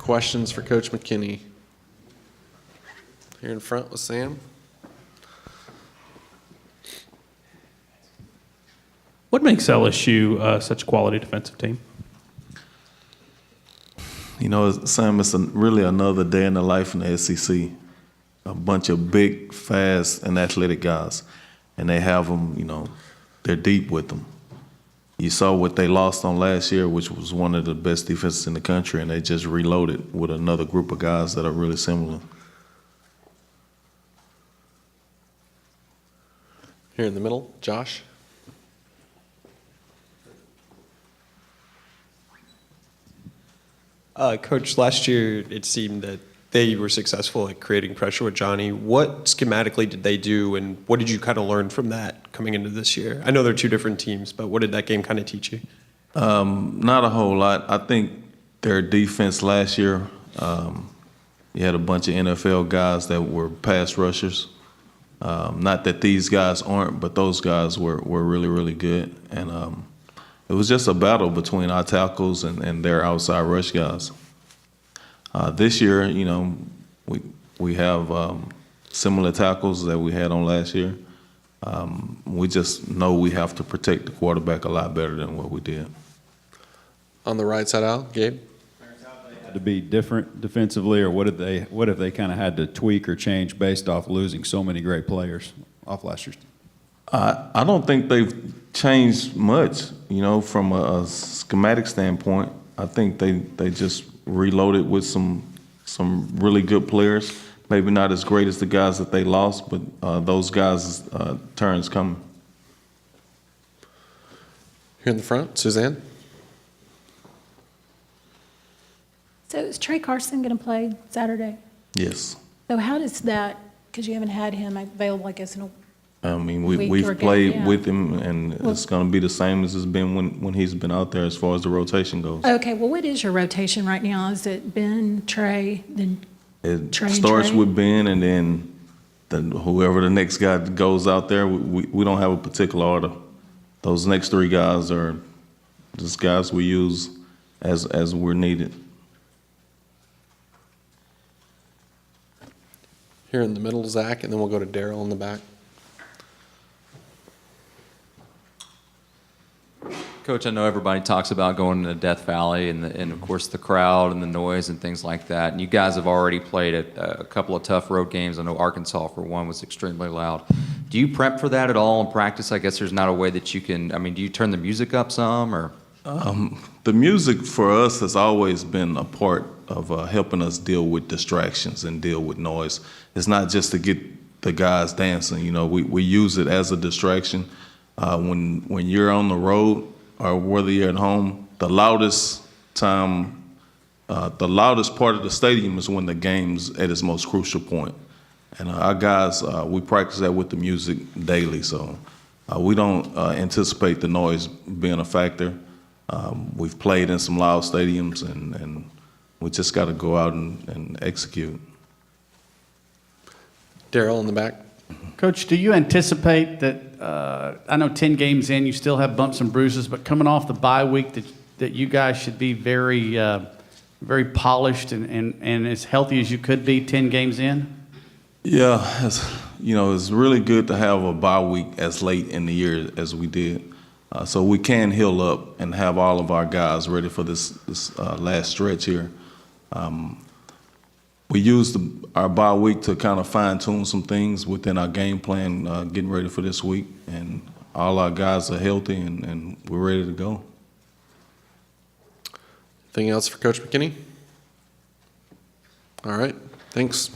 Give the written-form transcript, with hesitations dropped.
questions for Coach McKinney? Here in front with Sam. What makes LSU such a quality defensive team? You know, Sam, it's really another day in the life in the SEC. A bunch of big, fast, and athletic guys. And they have them, you know, they're deep with them. You saw what they lost on last year, which was one of the best defenses in the country, and they just reloaded with another group of guys that are really similar. Here in the middle, Josh. Coach, last year it seemed that they were successful at creating pressure with Johnny. What schematically did they do, and what did you kind of learn from that coming into this year? I know they're two different teams, but what did that game kind of teach you? Not a whole lot. I think their defense last year, you had a bunch of NFL guys that were pass rushers. Not that these guys aren't, but those guys were really, really good. And it was just a battle between our tackles and their outside rush guys. This year, you know, we have similar tackles that we had on last year. We just know we have to protect the quarterback a lot better than what we did. On the right side out, Gabe. To be different defensively, or what have they kind of had to tweak or change based off losing so many great players off last year's team? I don't think they've changed much, you know, from a schematic standpoint. I think they just reloaded with some really good players. Maybe not as great as the guys that they lost, but those guys' turns coming. Here in the front, Suzanne. So is Trey Carson going to play Saturday? Yes. So how does that, because you haven't had him available, I guess, in a I mean, week we've or played yeah. with him, and it's going to be the same as it's been when he's been out there as far as the rotation goes. Okay, well, what is your rotation right now? Is it Ben, Trey, then It Trey and starts Trey? with Ben, and then whoever the next guy goes out there, we don't have a particular order. Those next three guys are just guys we use as we're needed. Here in the middle, Zach, and then we'll go to Daryl in the back. Coach, I know everybody talks about going into Death Valley and of course the crowd and the noise and things like that. And you guys have already played a couple of tough road games. I know Arkansas, for one, was extremely loud. Do you prep for that at all in practice? I guess there's not a way that you can, I mean, do you turn the music up some or? The music for us has always been a part of helping us deal with distractions and deal with noise. It's not just to get the guys dancing. You know, we use it as a distraction. When you're on the road or whether you're at home, the loudest part of the stadium is when the game's at its most crucial point. And our guys, we practice that with the music daily, so we don't anticipate the noise being a factor. We've played in some loud stadiums, and we just got to go out and execute. Daryl in the back. Coach, do you anticipate that, I know 10 games in, you still have bumps and bruises, but coming off the bye week, that you guys should be very, very polished and as healthy as you could be 10 games in? Yeah, it's really good to have a bye week as late in the year as we did. So we can heal up and have all of our guys ready for this last stretch here. We used our bye week to kind of fine-tune some things within our game plan, getting ready for this week. And all our guys are healthy, and we're ready to go. Anything else for Coach McKinney? All right, thanks.